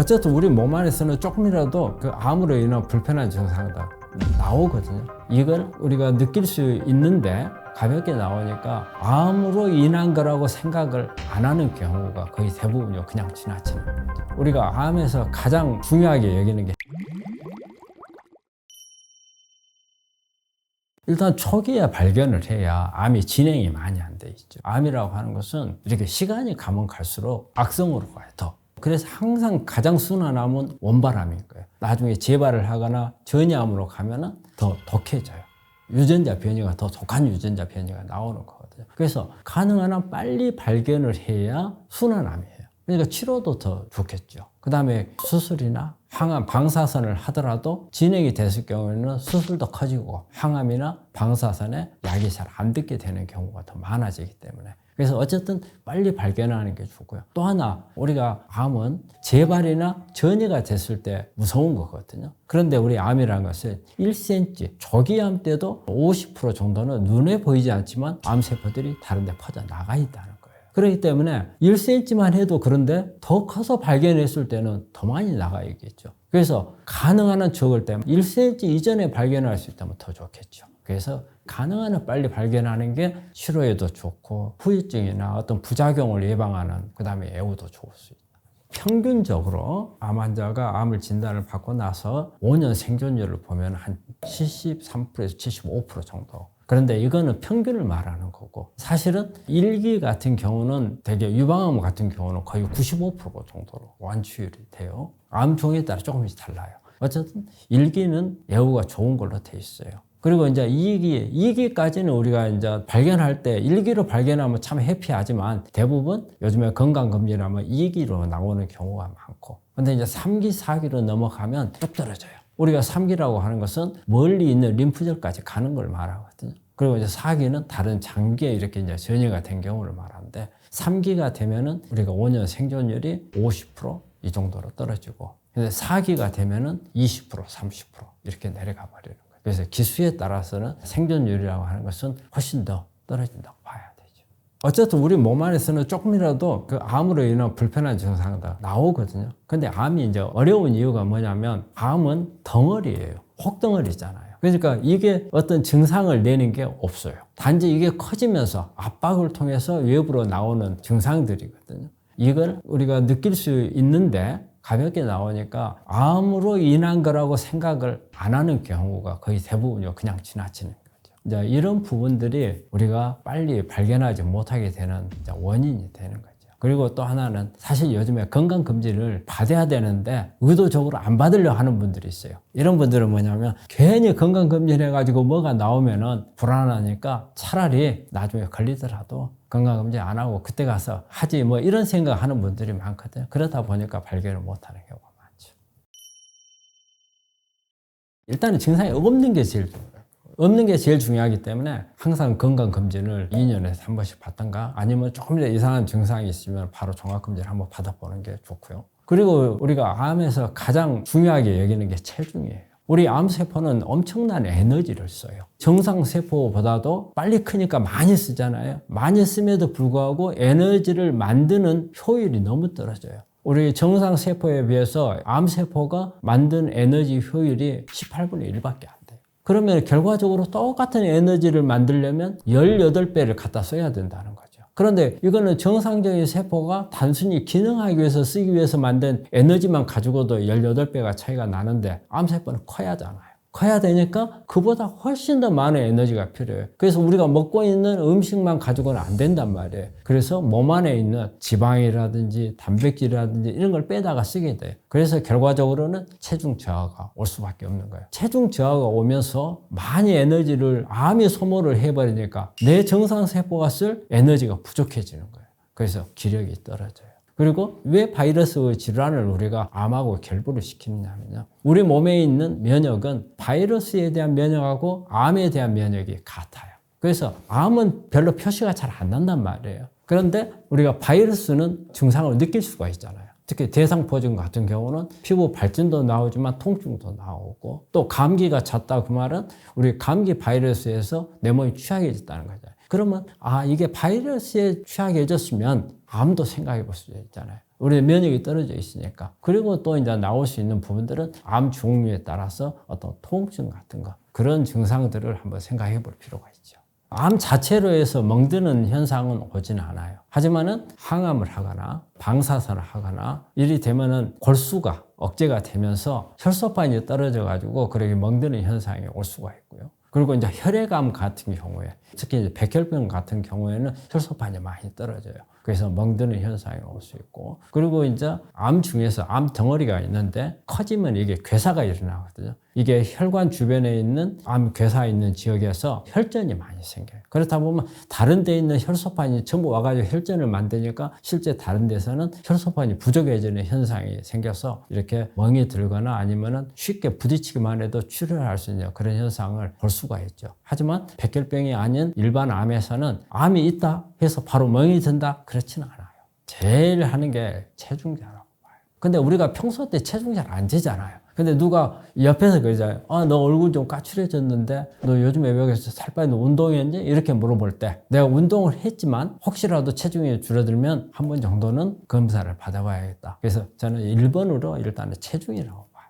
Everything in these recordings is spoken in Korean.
어쨌든 우리 몸 안에서는 조금이라도 그 암으로 인한 불편한 증상이 나오거든요. 이걸 우리가 느낄 수 있는데 가볍게 나오니까 암으로 인한 거라고 생각을 안 하는 경우가 거의 대부분이요. 그냥 지나치는 거죠. 우리가 암에서 가장 중요하게 여기는 게 일단 초기에 발견을 해야 암이 진행이 많이 안 돼 있죠. 암이라고 하는 것은 이렇게 시간이 가면 갈수록 악성으로 가요. 더. 그래서 항상 가장 순한 암은 원발암인 거예요. 나중에 재발을 하거나 전이암으로 가면은 더 독해져요. 유전자 변이가 더 독한 유전자 변이가 나오는 거거든요. 그래서 가능한 한 빨리 발견을 해야 순한 암이에요. 그러니까 치료도 더 좋겠죠. 그 다음에 수술이나 항암, 방사선을 하더라도 진행이 됐을 경우에는 수술도 커지고 항암이나 방사선에 약이 잘 안 듣게 되는 경우가 더 많아지기 때문에 그래서 어쨌든 빨리 발견하는 게 좋고요. 또 하나 우리가 암은 재발이나 전이가 됐을 때 무서운 거거든요. 그런데 우리 암이라는 것은 1cm 조기암 때도 50% 정도는 눈에 보이지 않지만 암세포들이 다른 데 퍼져 나가 있다는 거예요. 그렇기 때문에 1cm만 해도 그런데 더 커서 발견했을 때는 더 많이 나가 있겠죠. 그래서 가능한 한 적을 때 1cm 이전에 발견할 수 있다면 더 좋겠죠. 그래서 가능한 한 빨리 발견하는 게 치료에도 좋고 후유증이나 어떤 부작용을 예방하는 그 다음에 애우도 좋을 수 있다. 평균적으로 암 환자가 암을 진단을 받고 나서 5년 생존율을 보면 한 73%에서 75% 정도. 그런데 이거는 평균을 말하는 거고 사실은 1기 같은 경우는 되게 유방암 같은 경우는 거의 95% 정도로 완치율이 돼요. 암 종에 따라 조금씩 달라요. 어쨌든 1기는 애우가 좋은 걸로 돼 있어요. 그리고 이제 2기까지는 우리가 이제 발견할 때 1기로 발견하면 참 해피하지만 대부분 요즘에 건강검진하면 2기로 나오는 경우가 많고 근데 이제 3기, 4기로 넘어가면 뚝 떨어져요. 우리가 3기라고 하는 것은 멀리 있는 림프절까지 가는 걸 말하거든요. 그리고 이제 4기는 다른 장기에 이렇게 이제 전이가 된 경우를 말하는데 3기가 되면은 우리가 5년 생존율이 50% 정도로 떨어지고 근데 4기가 되면은 20%, 30% 이렇게 내려가 버리는 거예요. 그래서 기수에 따라서는 생존율이라고 하는 것은 훨씬 더 떨어진다고 봐야 되죠. 어쨌든 우리 몸 안에서는 조금이라도 그 암으로 인한 불편한 증상이 나오거든요. 근데 암이 이제 어려운 이유가 뭐냐면 암은 덩어리예요. 혹덩어리잖아요. 그러니까 이게 어떤 증상을 내는 게 없어요. 단지 이게 커지면서 압박을 통해서 외부로 나오는 증상들이거든요. 이걸 우리가 느낄 수 있는데 가볍게 나오니까 암으로 인한 거라고 생각을 안 하는 경우가 거의 대부분이요. 그냥 지나치는 거죠. 이제 이런 부분들이 우리가 빨리 발견하지 못하게 되는 원인이 되는 거죠. 그리고 또 하나는 사실 요즘에 건강검진을 받아야 되는데 의도적으로 안 받으려 하는 분들이 있어요. 이런 분들은 뭐냐면 괜히 건강검진 해가지고 뭐가 나오면은 불안하니까 차라리 나중에 걸리더라도 건강검진 안 하고 그때 가서 하지 뭐 이런 생각하는 분들이 많거든요. 그러다 보니까 발견을 못하는 경우가 많죠. 일단은 증상이 없는 게 제일 중요해요. 없는 게 제일 중요하기 때문에 항상 건강검진을 2년에 한 번씩 받던가 아니면 조금 더 이상한 증상이 있으면 바로 종합검진을 한번 받아보는 게 좋고요. 그리고 우리가 암에서 가장 중요하게 여기는 게 체중이에요. 우리 암세포는 엄청난 에너지를 써요. 정상세포보다도 빨리 크니까 많이 쓰잖아요. 많이 씀에도 불구하고 에너지를 만드는 효율이 너무 떨어져요. 우리 정상세포에 비해서 암세포가 만든 에너지 효율이 18분의 1밖에 안 돼요. 그러면 결과적으로 똑같은 에너지를 만들려면 18배를 갖다 써야 된다는 거죠. 그런데 이거는 정상적인 세포가 단순히 기능하기 위해서 쓰기 위해서 만든 에너지만 가지고도 18배가 차이가 나는데 암세포는 커야 하잖아요. 커야 되니까 그보다 훨씬 더 많은 에너지가 필요해요. 그래서 우리가 먹고 있는 음식만 가지고는 안 된단 말이에요. 그래서 몸 안에 있는 지방이라든지 단백질이라든지 이런 걸 빼다가 쓰게 돼요. 그래서 결과적으로는 체중 저하가 올 수밖에 없는 거예요. 체중 저하가 오면서 많이 에너지를 암이 소모를 해버리니까 내 정상세포가 쓸 에너지가 부족해지는 거예요. 그래서 기력이 떨어져요. 그리고 왜 바이러스 질환을 우리가 암하고 결부를 시키느냐면요. 우리 몸에 있는 면역은 바이러스에 대한 면역하고 암에 대한 면역이 같아요. 그래서 암은 별로 표시가 잘 안 난단 말이에요. 그런데 우리가 바이러스는 증상을 느낄 수가 있잖아요. 특히 대상포진 같은 경우는 피부 발진도 나오지만 통증도 나오고 또 감기가 찼다 그 말은 우리 감기 바이러스에서 내 몸이 취약해졌다는 거죠. 그러면 이게 바이러스에 취약해졌으면 암도 생각해 볼 수 있잖아요. 우리 면역이 떨어져 있으니까. 그리고 또 이제 나올 수 있는 부분들은 암 종류에 따라서 어떤 통증 같은 거, 그런 증상들을 한번 생각해 볼 필요가 있죠. 암 자체로 해서 멍드는 현상은 오지는 않아요. 하지만은 항암을 하거나 방사선을 하거나 일이 되면은 골수가 억제가 되면서 혈소판이 떨어져 가지고 그렇게 멍드는 현상이 올 수가 있고요. 그리고 이제 혈액암 같은 경우에, 특히 이제 백혈병 같은 경우에는 혈소판이 많이 떨어져요. 그래서 멍드는 현상이 올 수 있고, 그리고 이제 암 중에서 암 덩어리가 있는데 커지면 이게 괴사가 일어나거든요. 이게 혈관 주변에 있는 암 괴사 있는 지역에서 혈전이 많이 생겨요. 그렇다 보면 다른 데 있는 혈소판이 전부 와가지고 혈전을 만드니까 실제 다른 데서는 혈소판이 부족해지는 현상이 생겨서 이렇게 멍이 들거나 아니면은 쉽게 부딪히기만 해도 출혈할 수 있는 그런 현상을 볼 수가 있죠. 하지만 백혈병이 아닌 일반 암에서는 암이 있다 해서 바로 멍이 든다? 그렇지는 않아요. 제일 하는 게 체중자라고 봐요. 근데 우리가 평소 때 체중 잘 안 재잖아요. 근데 누가 옆에서 그러잖아요. 너 얼굴 좀 까칠해졌는데 너 요즘에 왜 그래서 살 빠졌는데 운동했니? 이렇게 물어볼 때 내가 운동을 했지만 혹시라도 체중이 줄어들면 한 번 정도는 검사를 받아봐야겠다. 그래서 저는 1번으로 일단은 체중이라고 봐요.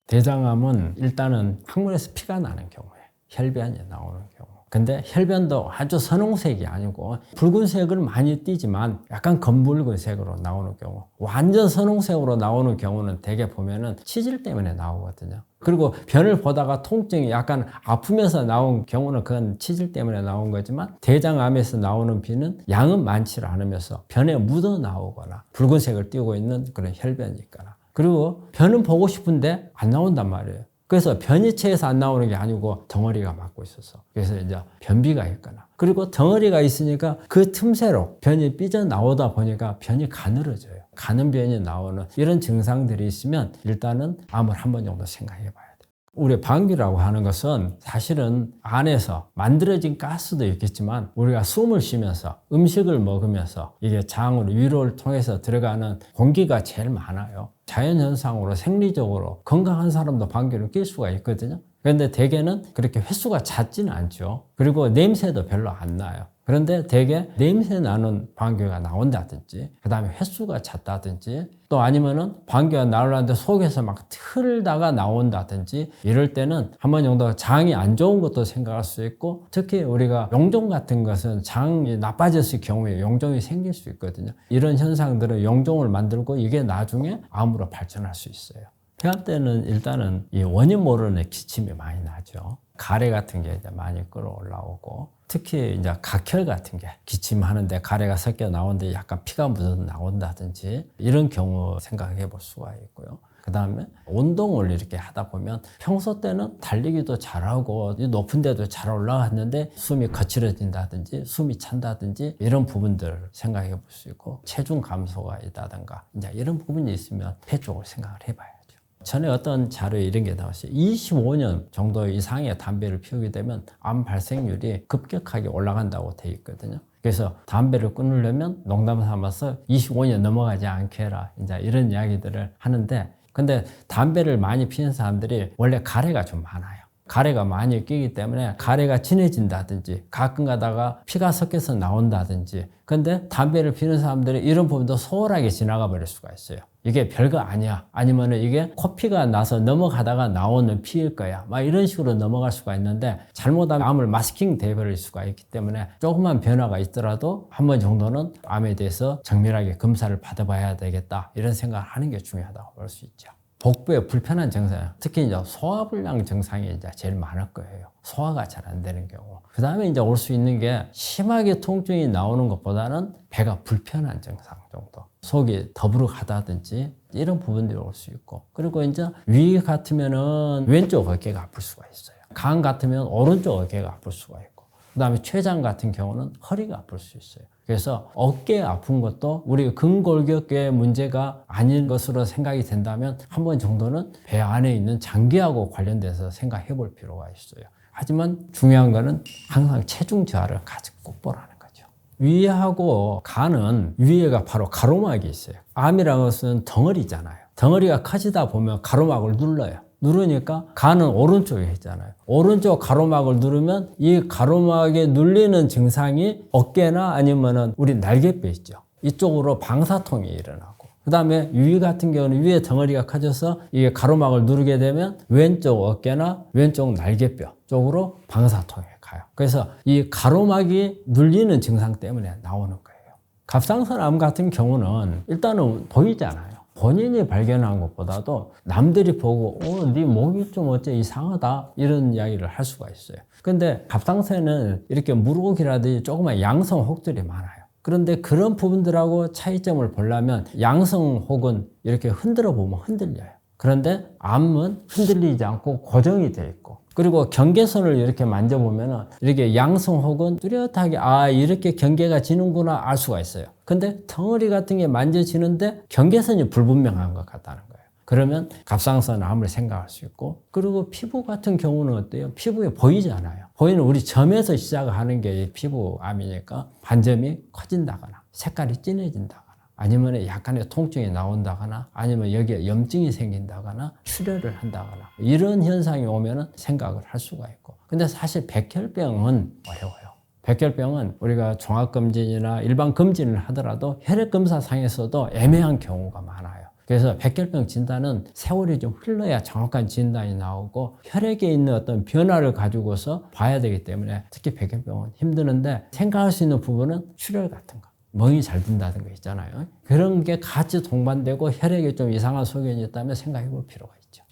대장암은 일단은 항문에서 피가 나는 경우에 혈변이 나오는 경우. 근데 혈변도 아주 선홍색이 아니고 붉은색을 많이 띠지만 약간 검붉은색으로 나오는 경우, 완전 선홍색으로 나오는 경우는 대개 보면은 치질 때문에 나오거든요. 그리고 변을 보다가 통증이 약간 아프면서 나온 경우는 그건 치질 때문에 나온 거지만 대장암에서 나오는 비는 양은 많지 않으면서 변에 묻어 나오거나 붉은색을 띠고 있는 그런 혈변이 있거나, 그리고 변은 보고 싶은데 안 나온단 말이에요. 그래서 변이체에서 안 나오는 게 아니고 덩어리가 막고 있어서, 그래서 이제 변비가 있거나, 그리고 덩어리가 있으니까 그 틈새로 변이 삐져나오다 보니까 변이 가늘어져요. 가는 변이 나오는 이런 증상들이 있으면 일단은 암을 한 번 정도 생각해 봐야 돼요. 우리 방귀라고 하는 것은 사실은 안에서 만들어진 가스도 있겠지만 우리가 숨을 쉬면서 음식을 먹으면서 이게 장으로 위로를 통해서 들어가는 공기가 제일 많아요. 자연현상으로 생리적으로 건강한 사람도 방귀를 낄 수가 있거든요. 그런데 대개는 그렇게 횟수가 잦지는 않죠. 그리고 냄새도 별로 안 나요. 그런데 대개 냄새 나는 방귀가 나온다든지, 그 다음에 횟수가 잦다든지, 또 아니면은 방귀가 나오려는데 속에서 막 틀다가 나온다든지, 이럴 때는 한 번 정도 장이 안 좋은 것도 생각할 수 있고, 특히 우리가 용종 같은 것은 장이 나빠졌을 경우에 용종이 생길 수 있거든요. 이런 현상들은 용종을 만들고 이게 나중에 암으로 발전할 수 있어요. 폐암 때는 일단은 이 원인 모르는 기침이 많이 나죠. 가래 같은 게 이제 많이 끌어올라오고, 특히 이제 각혈 같은 게 기침하는데 가래가 섞여 나오는데 약간 피가 묻어서 나온다든지, 이런 경우 생각해 볼 수가 있고요. 그 다음에 운동을 이렇게 하다 보면 평소 때는 달리기도 잘하고 높은 데도 잘 올라갔는데 숨이 거칠어진다든지 숨이 찬다든지 이런 부분들 생각해 볼 수 있고, 체중 감소가 있다든가 이제 이런 부분이 있으면 폐 쪽을 생각을 해봐야죠. 전에 어떤 자료에 이런 게 나왔어요. 25년 정도 이상의 담배를 피우게 되면 암 발생률이 급격하게 올라간다고 돼 있거든요. 그래서 담배를 끊으려면 농담 삼아서 25년 넘어가지 않게 해라, 이제 이런 이야기들을 하는데, 근데 담배를 많이 피는 사람들이 원래 가래가 좀 많아요. 가래가 많이 끼기 때문에 가래가 진해진다든지 가끔 가다가 피가 섞여서 나온다든지, 근데 담배를 피는 사람들이 이런 부분도 소홀하게 지나가 버릴 수가 있어요. 이게 별거 아니야, 아니면 이게 코피가 나서 넘어가다가 나오는 피일 거야, 막 이런 식으로 넘어갈 수가 있는데, 잘못하면 암을 마스킹 돼버릴 수가 있기 때문에 조그만 변화가 있더라도 한 번 정도는 암에 대해서 정밀하게 검사를 받아봐야 되겠다, 이런 생각을 하는 게 중요하다고 볼 수 있죠. 복부에 불편한 증상, 특히 이제 소화불량 증상이 이제 제일 많을 거예요. 소화가 잘 안 되는 경우. 그 다음에 이제 올 수 있는 게 심하게 통증이 나오는 것보다는 배가 불편한 증상 정도. 속이 더부룩하다든지 이런 부분들이 올 수 있고, 그리고 이제 위 같으면은 왼쪽 어깨가 아플 수가 있어요. 간 같으면 오른쪽 어깨가 아플 수가 있고, 그 다음에 췌장 같은 경우는 허리가 아플 수 있어요. 그래서 어깨 아픈 것도 우리 근골격계의 문제가 아닌 것으로 생각이 된다면 한 번 정도는 배 안에 있는 장기하고 관련돼서 생각해 볼 필요가 있어요. 하지만 중요한 거는 항상 체중 저하를 꼭 보라는 거죠. 위하고 간은, 위에가 바로 가로막이 있어요. 암이라는 것은 덩어리잖아요. 덩어리가 커지다 보면 가로막을 눌러요. 누르니까 간은 오른쪽에 있잖아요. 오른쪽 가로막을 누르면 이 가로막에 눌리는 증상이 어깨나 아니면은 우리 날개뼈 있죠. 이쪽으로 방사통이 일어나고. 그 다음에 위 같은 경우는 위에 덩어리가 커져서 이게 가로막을 누르게 되면 왼쪽 어깨나 왼쪽 날개뼈 쪽으로 방사통이 가요. 그래서 이 가로막이 눌리는 증상 때문에 나오는 거예요. 갑상선 암 같은 경우는 일단은 보이잖아요. 본인이 발견한 것보다도 남들이 보고 네 목이 좀 어째 이상하다 이런 이야기를 할 수가 있어요. 근데 갑상선은 이렇게 물고기라든지 조그만 양성 혹들이 많아요. 그런데 그런 부분들하고 차이점을 보려면 양성 혹은 이렇게 흔들어 보면 흔들려요. 그런데 암은 흔들리지 않고 고정이 되어 있고, 그리고 경계선을 이렇게 만져보면 이렇게 양성 혹은 뚜렷하게 이렇게 경계가 지는구나 알 수가 있어요. 근데 덩어리 같은 게 만져지는데 경계선이 불분명한 것 같다는 거예요. 그러면 갑상선 암을 생각할 수 있고, 그리고 피부 같은 경우는 어때요? 피부에 보이잖아요. 보이는 우리 점에서 시작하는 게 피부암이니까 반점이 커진다거나 색깔이 진해진다거나 아니면 약간의 통증이 나온다거나 아니면 여기에 염증이 생긴다거나 출혈을 한다거나 이런 현상이 오면 생각을 할 수가 있고, 근데 사실 백혈병은 어려워요. 백혈병은 우리가 종합검진이나 일반 검진을 하더라도 혈액검사상에서도 애매한 경우가 많아요. 그래서 백혈병 진단은 세월이 좀 흘러야 정확한 진단이 나오고 혈액에 있는 어떤 변화를 가지고서 봐야 되기 때문에 특히 백혈병은 힘드는데, 생각할 수 있는 부분은 출혈 같은 거, 멍이 잘 든다는 거 있잖아요. 그런 게 같이 동반되고 혈액에 좀 이상한 소견이 있다면 생각해 볼 필요가 있죠.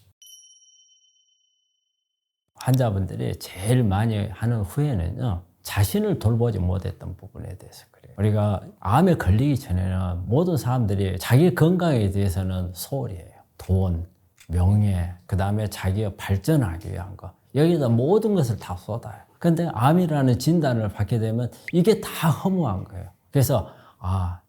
환자분들이 제일 많이 하는 후회는요, 자신을 돌보지 못했던 부분에 대해서 그래요. 우리가 암에 걸리기 전에는 모든 사람들이 자기 건강에 대해서는 소홀이에요. 돈, 명예, 그 다음에 자기가 발전하기 위한 거, 여기다 모든 것을 다 쏟아요. 근데 암이라는 진단을 받게 되면 이게 다 허무한 거예요. 그래서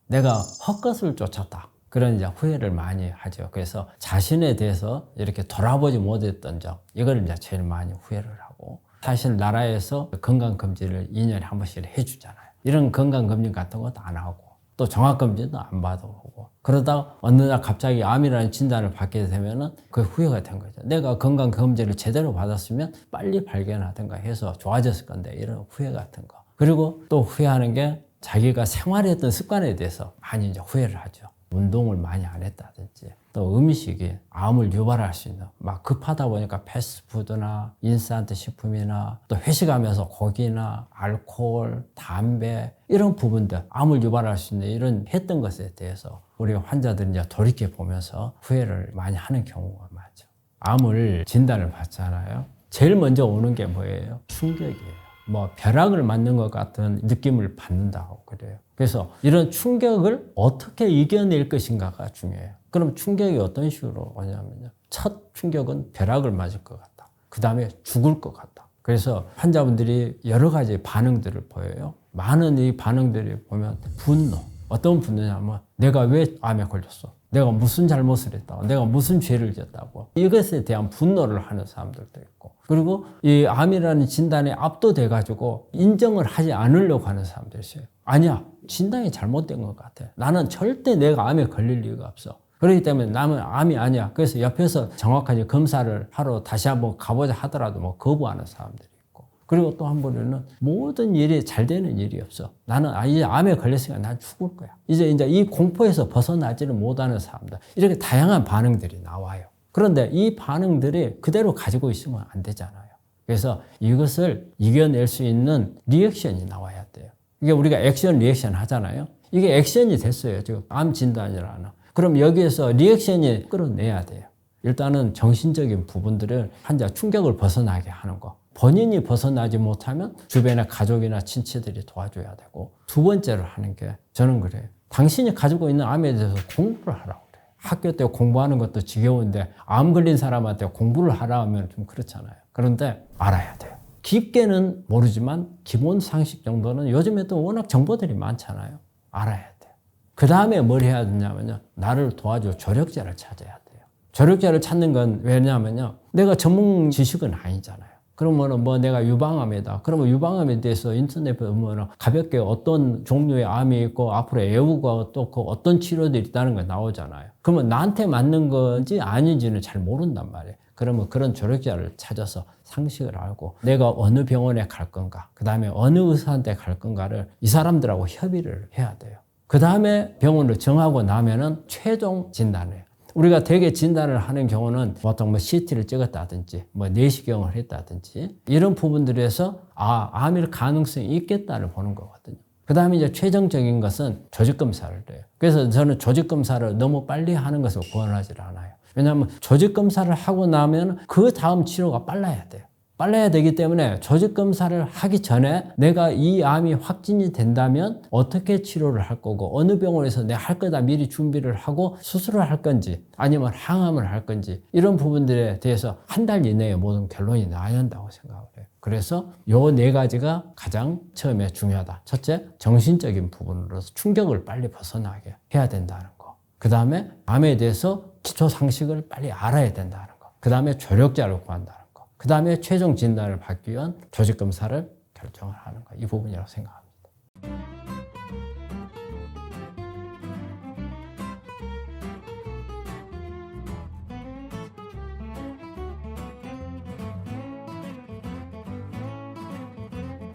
내가 헛것을 쫓았다, 그런 이제 후회를 많이 하죠. 그래서 자신에 대해서 이렇게 돌아보지 못했던 점, 이걸 이제 제일 많이 후회를 하고, 사실 나라에서 건강검진을 2년에 한 번씩 해주잖아요. 이런 건강검진 같은 것도 안 하고 또 종합검진도 안 받아보고, 그러다가 어느 날 갑자기 암이라는 진단을 받게 되면은 그 후회가 된 거죠. 내가 건강검진을 제대로 받았으면 빨리 발견하든가 해서 좋아졌을 건데, 이런 후회 같은 거. 그리고 또 후회하는 게 자기가 생활했던 습관에 대해서 많이 이제 후회를 하죠. 운동을 많이 안 했다든지, 또 음식이 암을 유발할 수 있는, 막 급하다 보니까 패스트푸드나 인스턴트 식품이나 또 회식하면서 고기나 알코올, 담배 이런 부분들, 암을 유발할 수 있는 이런 했던 것에 대해서 우리 환자들이 이제 돌이켜 보면서 후회를 많이 하는 경우가 많죠. 암을 진단을 받잖아요. 제일 먼저 오는 게 뭐예요? 충격이에요. 벼락을 맞는 것 같은 느낌을 받는다고 그래요. 그래서 이런 충격을 어떻게 이겨낼 것인가가 중요해요. 그럼 충격이 어떤 식으로 오냐면요, 첫 충격은 벼락을 맞을 것 같다. 그 다음에 죽을 것 같다. 그래서 환자분들이 여러 가지 반응들을 보여요. 많은 이 반응들이 보면 분노. 어떤 분노냐면 내가 왜 암에 걸렸어? 내가 무슨 잘못을 했다고? 내가 무슨 죄를 졌다고? 이것에 대한 분노를 하는 사람들도 있고, 그리고 이 암이라는 진단에 압도돼가지고 인정을 하지 않으려고 하는 사람들이 있어요. 아니야, 진단이 잘못된 것 같아. 나는 절대 내가 암에 걸릴 리가 없어. 그렇기 때문에 나는 암이 아니야. 그래서 옆에서 정확하게 검사를 하러 다시 한번 가보자 하더라도 거부하는 사람들이 있고, 그리고 또 한 번은 모든 일이 잘 되는 일이 없어. 나는 이제 암에 걸렸으니까 난 죽을 거야. 이제 이 공포에서 벗어나지를 못하는 사람들, 이렇게 다양한 반응들이 나와요. 그런데 이 반응들이 그대로 가지고 있으면 안 되잖아요. 그래서 이것을 이겨낼 수 있는 리액션이 나와야 돼요. 이게 우리가 액션, 리액션 하잖아요. 이게 액션이 됐어요. 지금 암 진단이라는. 그럼 여기에서 리액션이 끌어내야 돼요. 일단은 정신적인 부분들을 환자 충격을 벗어나게 하는 거. 본인이 벗어나지 못하면 주변의 가족이나 친치들이 도와줘야 되고, 두 번째로 하는 게 저는 그래요. 당신이 가지고 있는 암에 대해서 공부를 하라고 그래요. 학교 때 공부하는 것도 지겨운데 암 걸린 사람한테 공부를 하라 하면 좀 그렇잖아요. 그런데 알아야 돼요. 깊게는 모르지만 기본 상식 정도는 요즘에 또 워낙 정보들이 많잖아요. 알아야 돼요. 그 다음에 뭘 해야 되냐면요, 나를 도와줄 조력자를 찾아야 돼요. 조력자를 찾는 건 왜냐면요, 내가 전문 지식은 아니잖아요. 그러면 내가 유방암이다. 그러면 유방암에 대해서 인터넷에 보면 가볍게 어떤 종류의 암이 있고 앞으로 애우가 또 그 어떤 치료들이 있다는 게 나오잖아요. 그러면 나한테 맞는 건지 아닌지는 잘 모른단 말이에요. 그러면 그런 조력자를 찾아서 상식을 알고 내가 어느 병원에 갈 건가, 그 다음에 어느 의사한테 갈 건가를 이 사람들하고 협의를 해야 돼요. 그 다음에 병원을 정하고 나면은 최종 진단을 해요. 우리가 대개 진단을 하는 경우는 보통 뭐 CT를 찍었다든지 뭐 내시경을 했다든지 이런 부분들에서 암일 가능성이 있겠다를 보는 거거든요. 그 다음에 이제 최종적인 것은 조직검사를 해요. 그래서 저는 조직검사를 너무 빨리 하는 것을 권하지 않아요. 왜냐하면 조직검사를 하고 나면 그 다음 치료가 빨라야 돼요. 빨라야 되기 때문에 조직검사를 하기 전에 내가 이 암이 확진이 된다면 어떻게 치료를 할 거고 어느 병원에서 내가 할 거다 미리 준비를 하고 수술을 할 건지 아니면 항암을 할 건지 이런 부분들에 대해서 한 달 이내에 모든 결론이 나야 한다고 생각을 해요. 그래서 요 네 가지가 가장 처음에 중요하다. 첫째, 정신적인 부분으로서 충격을 빨리 벗어나게 해야 된다는 거. 그 다음에 암에 대해서 기초 상식을 빨리 알아야 된다는 거. 그 다음에 조력자를 구한다는 거. 그 다음에 최종 진단을 받기 위한 조직검사를 결정을 하는 거. 이 부분이라고 생각합니다.